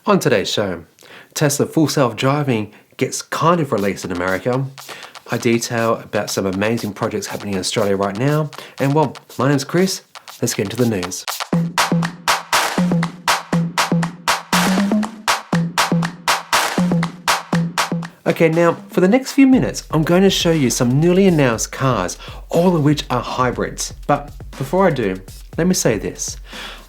On today's show, Tesla full self-driving gets kind of released in America. I detail about some amazing projects happening in Australia right now. And well, my name's Chris. Let's get into the news. Okay, now for the next few minutes, I'm going to show you some newly announced cars, all of which are hybrids. But before I do, let me say this.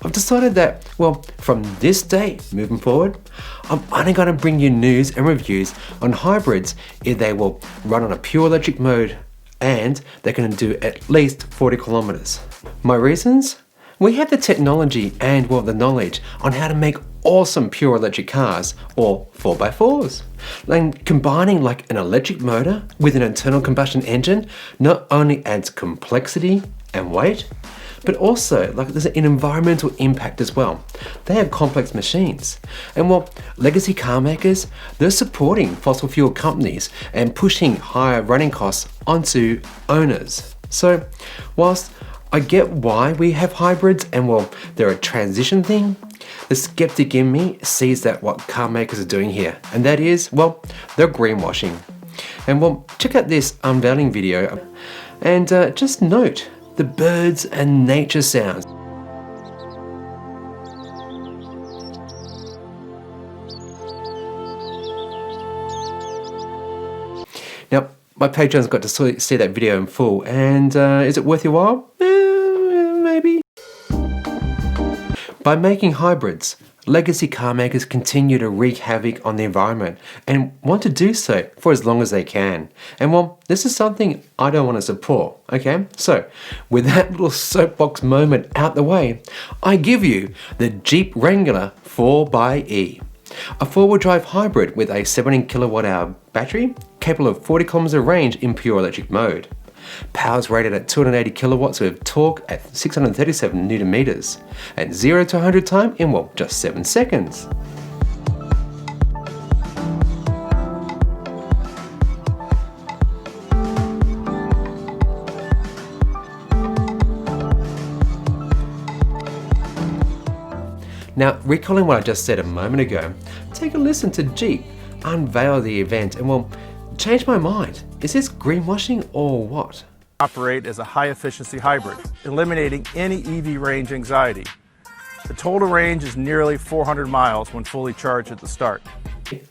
I've decided that, well, from this day moving forward, I'm only going to bring you news and reviews on hybrids if they will run on a pure electric mode and they're going to do at least 40 kilometers. My reasons? We have the technology and, well, the knowledge on how to make awesome pure electric cars, or 4x4s. And combining like an electric motor with an internal combustion engine not only adds complexity and weight, but also like there's an environmental impact as well. They have complex machines. And well, legacy car makers, they're supporting fossil fuel companies and pushing higher running costs onto owners. So whilst I get why we have hybrids and well, they're a transition thing, the skeptic in me sees that what car makers are doing here, and that is, well, they're greenwashing. And well, check out this unveiling video and just note the birds and nature sounds. Now, my patrons got to see that video in full, and is it worth your while? Maybe. By making hybrids, legacy car makers continue to wreak havoc on the environment and want to do so for as long as they can. And well, this is something I don't want to support, okay? So, with that little soapbox moment out the way, I give you the Jeep Wrangler 4xe. A four-wheel drive hybrid with a 17 kilowatt hour battery capable of 40 kilometers of range in pure electric mode. Power's rated at 280 kilowatts with torque at 637 newton meters at 0 to 100 time in well, just 7 seconds. Now, recalling what I just said a moment ago, take a listen to Jeep unveil the event and well, change my mind. Is this greenwashing or what? Operate as a high-efficiency hybrid, eliminating any EV range anxiety. The total range is nearly 400 miles when fully charged at the start.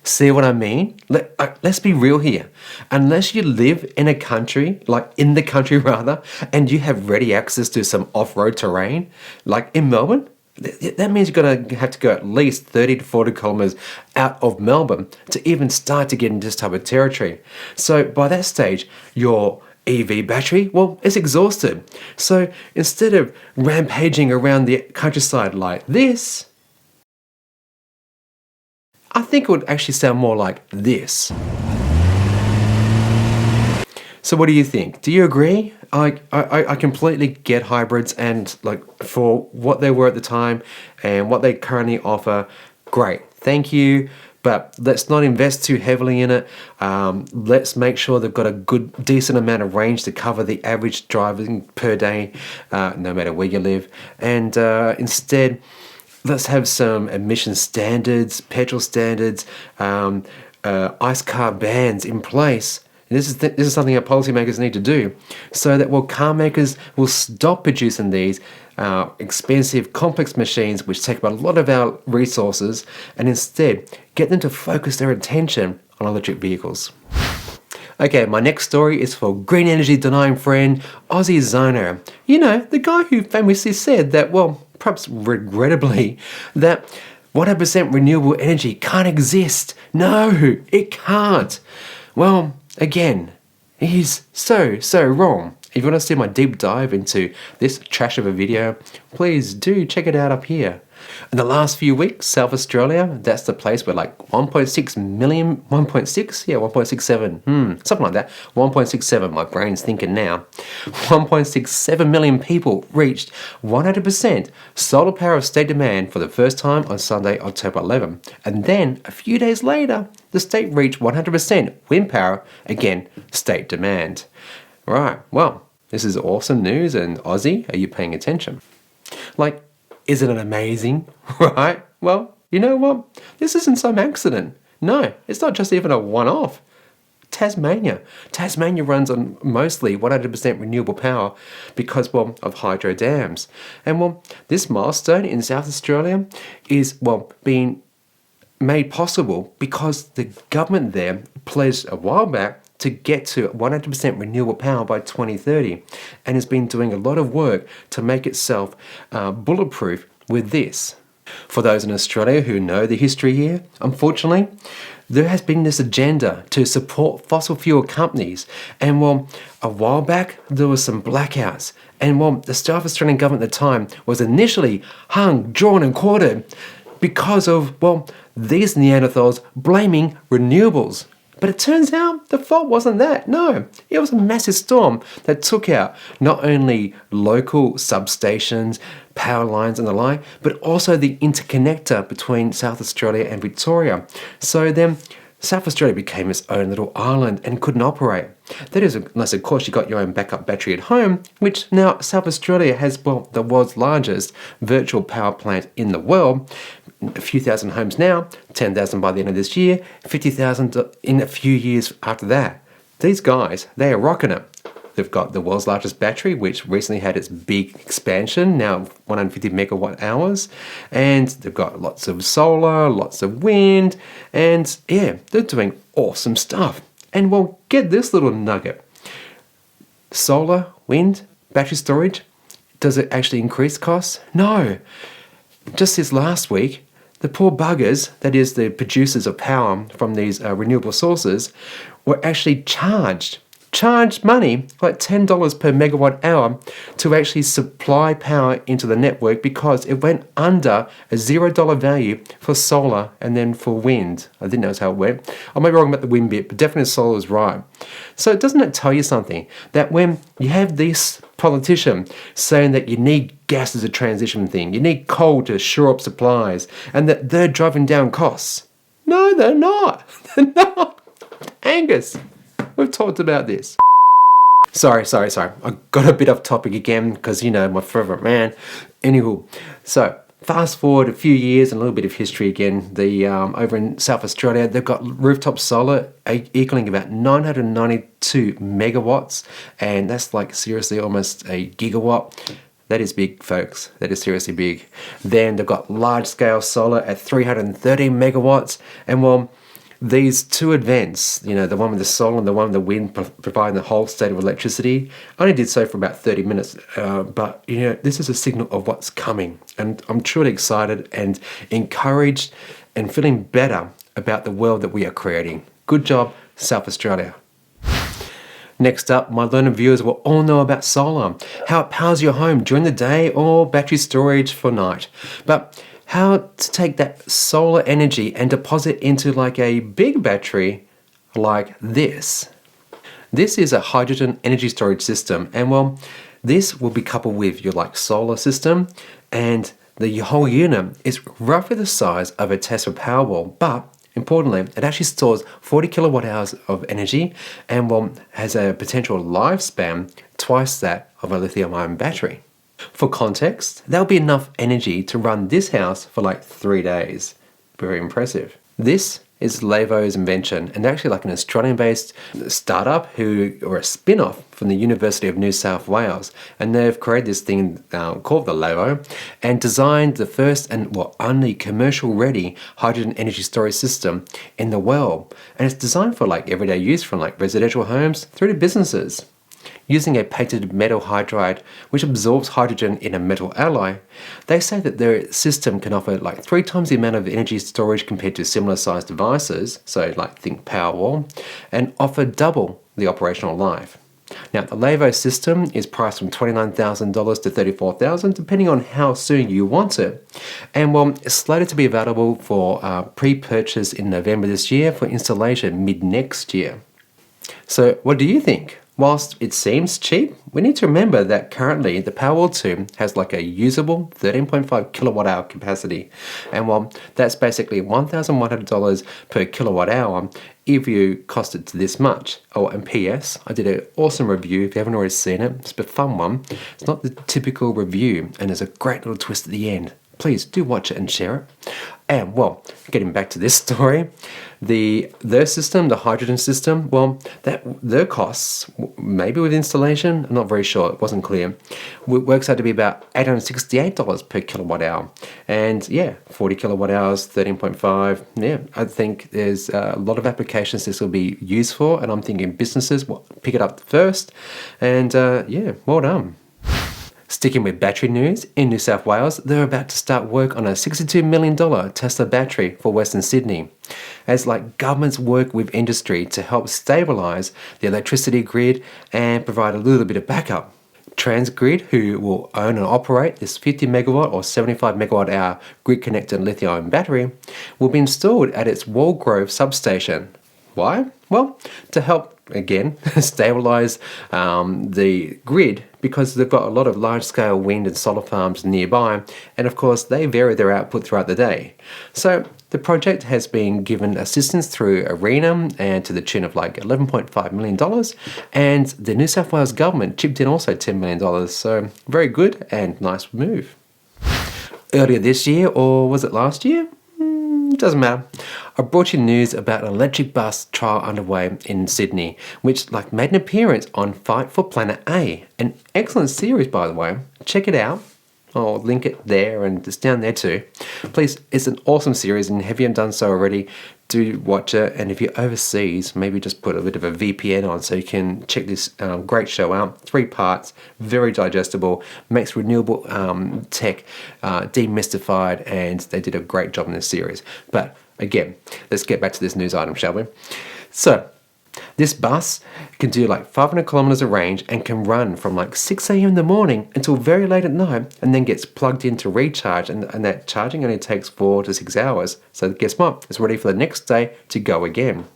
See what I mean? Let's be real here. Unless you live in a country, like in the country rather, and you have ready access to some off-road terrain, like in Melbourne, that means you're going to have to go at least 30 to 40 kilometers out of Melbourne to even start to get into this type of territory. So by that stage, your EV battery, well, it's exhausted. So instead of rampaging around the countryside like this, I think it would actually sound more like this. So what do you think? Do you agree? I completely get hybrids and like for what they were at the time and what they currently offer, great, thank you. But let's not invest too heavily in it. Let's make sure they've got a good, decent amount of range to cover the average driving per day, no matter where you live. And instead, let's have some emission standards, petrol standards, ICE car bans in place. This is something that policymakers need to do so that well, car makers will stop producing these expensive, complex machines which take up a lot of our resources and instead get them to focus their attention on electric vehicles. Okay, my next story is for green energy denying friend, Aussie Zoner. You know, the guy who famously said that, well, perhaps regrettably, that 100% renewable energy can't exist. No, it can't. Well, again, he's so wrong. If you want to see my deep dive into this trash of a video, please do check it out up here. In the last few weeks, South Australia, that's the place where like 1.6 million, 1.6? Yeah, 1.67, something like that. 1.67, my brain's thinking now. 1.67 million people reached 100% solar power of state demand for the first time on Sunday, October 11. And then, a few days later, the state reached 100% wind power, again, state demand. Right, well, this is awesome news, and Aussie, are you paying attention? Like, isn't it amazing, right? Well, You know what? This isn't some accident. No, it's not just even a one-off. Tasmania. Tasmania runs on mostly 100% renewable power because, well, of hydro dams. And, well, this milestone in South Australia is, well, being made possible because the government there pledged a while back to get to 100% renewable power by 2030 and has been doing a lot of work to make itself bulletproof with this. For those in Australia who know the history here, unfortunately, there has been this agenda to support fossil fuel companies. And, well, a while back, there was some blackouts. And, well, the South Australian government at the time was initially hung, drawn and quartered because of, well, these Neanderthals blaming renewables. But it turns out the fault wasn't that. No, it was a massive storm that took out not only local substations, power lines and the like, but also the interconnector between South Australia and Victoria. So then South Australia became its own little island and couldn't operate. That is, unless of course you got your own backup battery at home, which now South Australia has, well, the world's largest virtual power plant in the world. A few thousand homes now, 10,000 by the end of this year, 50,000 in a few years after that. These guys, they are rocking it. They've got the world's largest battery, which recently had its big expansion, now 150 megawatt hours. And they've got lots of solar, lots of wind, and yeah, they're doing awesome stuff. And well, get this little nugget. Solar, wind, battery storage, does it actually increase costs? No. Just this last week, the poor buggers, that is the producers of power from these renewable sources, were actually charged money, like $10 per megawatt hour, to actually supply power into the network because it went under a $0 value for solar and then for wind. I didn't know how it went. I may be wrong about the wind bit, but definitely solar is right. So doesn't it tell you something? That when you have this politician saying that you need gas as a transition thing, you need coal to shore up supplies, and that they're driving down costs. No, they're not. They're not. Angus, we've talked about this. Sorry. I got a bit off topic again because, you know, my favourite man. Anywho, so fast forward a few years and a little bit of history again. Over in South Australia, they've got rooftop solar equaling about 992 megawatts, and that's like seriously almost a gigawatt. That is big, folks. That is seriously big. Then they've got large-scale solar at 330 megawatts, and well, these two events, you know, the one with the solar and the one with the wind providing the whole state of electricity, I only did so for about 30 minutes, but, you know, this is a signal of what's coming. And I'm truly excited and encouraged and feeling better about the world that we are creating. Good job, South Australia. Next up, my learner viewers will all know about solar, how it powers your home during the day or battery storage for night. But how to take that solar energy and deposit into like a big battery like this. This is a hydrogen energy storage system, and well, this will be coupled with your like solar system, and the whole unit is roughly the size of a Tesla Powerwall, but importantly, it actually stores 40 kilowatt hours of energy and well, has a potential lifespan twice that of a lithium-ion battery. For context, that'll be enough energy to run this house for like 3 days. Very impressive. This is LAVO's invention, and they're actually like an Australian-based startup or a spin-off from the University of New South Wales, and they've created this thing called the LAVO and designed the first and only commercial-ready hydrogen energy storage system in the world. And it's designed for like everyday use from like residential homes through to businesses. Using a patented metal hydride which absorbs hydrogen in a metal alloy, they say that their system can offer like 3 times the amount of energy storage compared to similar sized devices, so like think Powerwall, and offer double the operational life. Now the LAVO system is priced from $29,000 to $34,000 depending on how soon you want it, and well, it's slated to be available for pre-purchase in November this year for installation mid next year. So what do you think? Whilst it seems cheap, we need to remember that currently the Powerwall 2 has like a usable 13.5 kilowatt hour capacity. And well, that's basically $1,100 per kilowatt hour if you cost it to this much. Oh, and PS, I did an awesome review. If you haven't already seen it, it's a fun one. It's not the typical review, and there's a great little twist at the end. please do watch it and share it. And well, getting back to this story, their system, the hydrogen system, well, their costs, maybe with installation, I'm not very sure, it wasn't clear, works out to be about $868 per kilowatt hour. And yeah, 40 kilowatt hours, 13.5. Yeah, I think there's a lot of applications this will be used for, and I'm thinking businesses will pick it up first. And yeah, well done. Sticking with battery news, in New South Wales, they're about to start work on a $62 million Tesla battery for Western Sydney. As governments work with industry to help stabilise the electricity grid and provide a little bit of backup. Transgrid, who will own and operate this 50 megawatt or 75 megawatt hour grid-connected lithium battery, will be installed at its Walgrove substation. Why? Well, to help, again, stabilise the grid, because they've got a lot of large-scale wind and solar farms nearby, and of course they vary their output throughout the day. So the project has been given assistance through ARENA and to the tune of $11.5 million, and the New South Wales government chipped in also $10 million, so very good and nice move. Earlier this year, or was it last year? Doesn't matter. I brought you news about an electric bus trial underway in Sydney, which made an appearance on Fight for Planet A. An excellent series, by the way. Check it out. I'll link it there, and it's down there too. Please, it's an awesome series, and if you haven't done so already, do watch it. And if you're overseas, maybe just put a bit of a VPN on so you can check this great show out. 3 parts, very digestible, makes renewable tech demystified, and they did a great job in this series. But again, let's get back to this news item, shall we? So, this bus can do 500 kilometers of range and can run from 6 a.m. in the morning until very late at night, and then gets plugged in to recharge, and that charging only takes 4 to 6 hours. So guess what? It's ready for the next day to go again.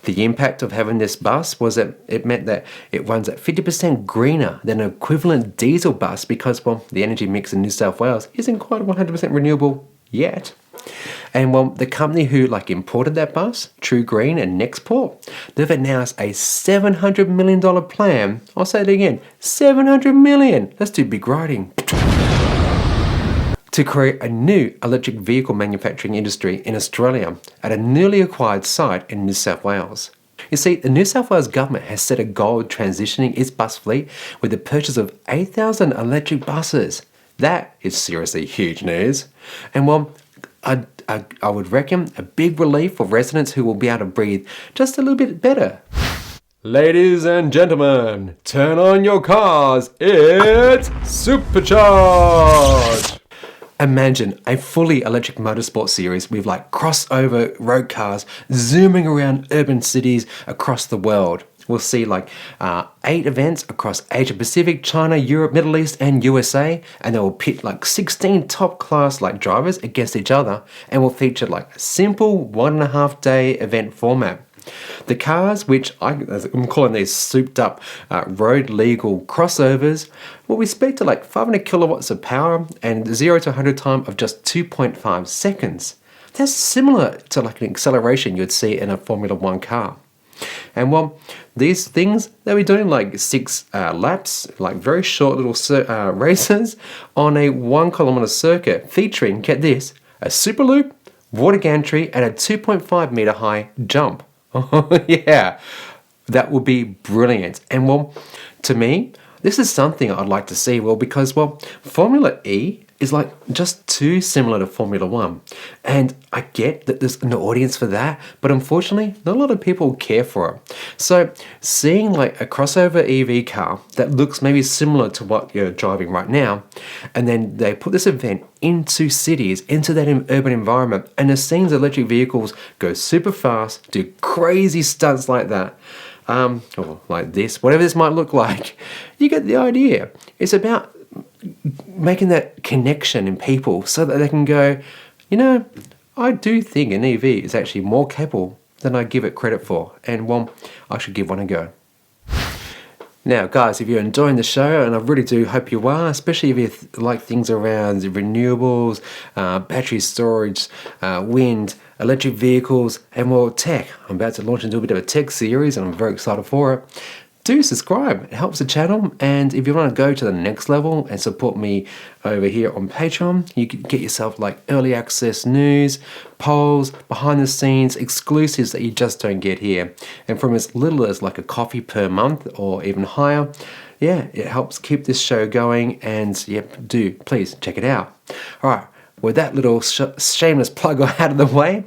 The impact of having this bus was that it meant that it runs at 50% greener than an equivalent diesel bus because, well, the energy mix in New South Wales isn't quite 100% renewable yet. And well, the company who imported that bus, True Green and Nextport, they've announced a $700 million plan. I'll say it again, $700 million. That's too big writing. To create a new electric vehicle manufacturing industry in Australia at a newly acquired site in New South Wales. You see, the New South Wales government has set a goal of transitioning its bus fleet with the purchase of 8,000 electric buses. That is seriously huge news. And well, I would reckon a big relief for residents who will be able to breathe just a little bit better. Ladies and gentlemen, turn on your cars. It's Supercharge. Imagine a fully electric motorsport series with crossover road cars zooming around urban cities across the world. We'll see 8 events across Asia Pacific, China, Europe, Middle East and USA, and they will pit 16 top class drivers against each other, and will feature a simple 1.5 day event format. The cars, which I'm calling these souped up road legal crossovers, will be spec to 500 kilowatts of power and 0 to 100 time of just 2.5 seconds. That's similar to an acceleration you'd see in a Formula 1 car. And well, these things, they'll be doing 6 laps, very short little races on a 1 kilometer circuit featuring, get this, a super loop, water gantry and a 2.5 meter high jump. Oh yeah, that would be brilliant. And well, to me, this is something I'd like to see, well, because, well, Formula E is just too similar to Formula 1. And I get that there's an audience for that, but unfortunately, not a lot of people care for it. So seeing a crossover EV car that looks maybe similar to what you're driving right now, and then they put this event into cities, into that urban environment, and the scenes of electric vehicles go super fast, do crazy stunts like that, or like this, whatever this might look like, you get the idea. It's about making that connection in people so that they can go, I do think an EV is actually more capable than I give it credit for, and well, I should give one a go. Now guys, if you're enjoying the show, and I really do hope you are, especially if you like things around renewables, battery storage, wind, electric vehicles, and more tech. I'm about to launch into a bit of a tech series and I'm very excited for it. do subscribe. It helps the channel. And if you want to go to the next level and support me over here on Patreon, you can get yourself like early access news, polls, behind the scenes, exclusives that you just don't get here. And from as little as like a coffee per month or even higher, yeah, it helps keep this show going. And yep, do please check it out. All right. With that little shameless plug out of the way,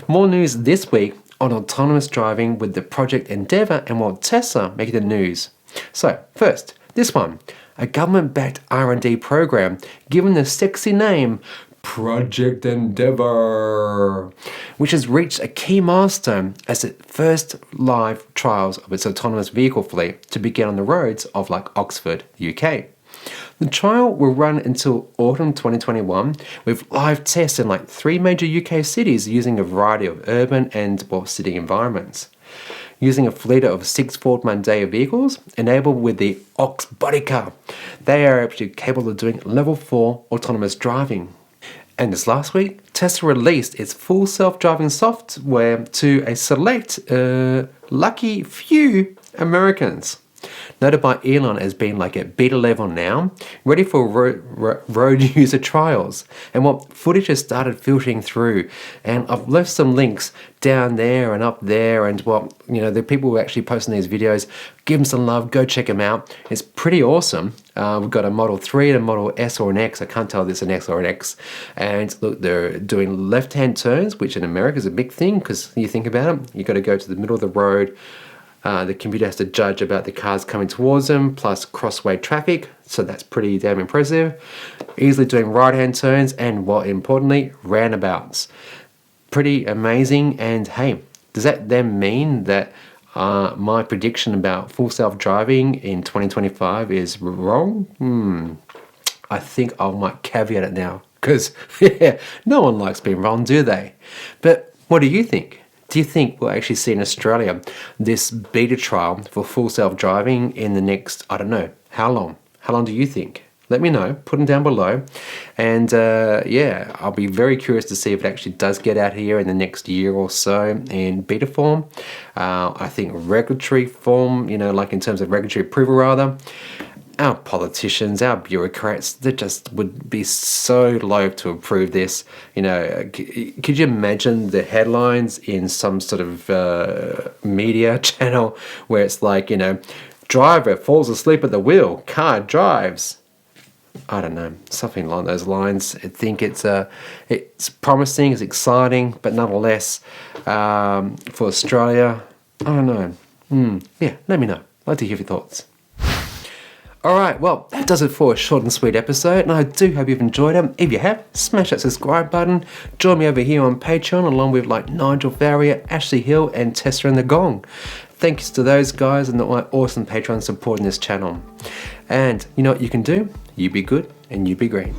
more news this week on autonomous driving with the Project Endeavour and while Tesla making the news. So first, this one, a government-backed R&D program given the sexy name Project Endeavour, which has reached a key milestone as its first live trials of its autonomous vehicle fleet to begin on the roads of like Oxford, UK. The trial will run until autumn 2021 with live tests in like 3 major UK cities using a variety of urban and city environments. Using a fleet of 6 Ford Mondeo vehicles enabled with the Ox body car, they are actually capable of doing level 4 autonomous driving. And this last week, Tesla released its full self-driving software to a select, lucky few Americans. Noted by Elon as being like at beta level now, ready for road user trials. And what footage has started filtering through. And I've left some links down there and up there. And the people who are actually posting these videos, give them some love, go check them out. It's pretty awesome. We've got a Model 3 and a Model S or an X. I can't tell if it's an X or an X. And look, they're doing left-hand turns, which in America is a big thing because you think about it, you've got to go to the middle of the road. The computer has to judge about the cars coming towards them, plus crossway traffic, so that's pretty damn impressive. Easily doing right-hand turns and, what importantly, roundabouts. Pretty amazing, and hey, does that then mean that my prediction about full self-driving in 2025 is wrong? I think I might caveat it now, because yeah, no one likes being wrong, do they? But what do you think? Do you think we'll actually see in Australia this beta trial for full self-driving in the next, I don't know, how long? How long do you think? Let me know, put them down below. And yeah, I'll be very curious to see if it actually does get out here in the next year or so in beta form. I think regulatory form, like in terms of regulatory approval rather, our politicians, our bureaucrats, they just would be so loath to approve this. Could you imagine the headlines in some sort of media channel where it's like, driver falls asleep at the wheel, car drives. I don't know, something along those lines. I think it's promising, it's exciting, but nonetheless, for Australia, I don't know. Yeah, let me know. I'd like to hear your thoughts. Alright, well, that does it for a short and sweet episode, and I do hope you've enjoyed it. If you have, smash that subscribe button. Join me over here on Patreon, along with like Nigel Farrier, Ashley Hill, and Tessa and the Gong. Thanks to those guys and my awesome Patreon supporting this channel. And you know what you can do? You be good, and you be green.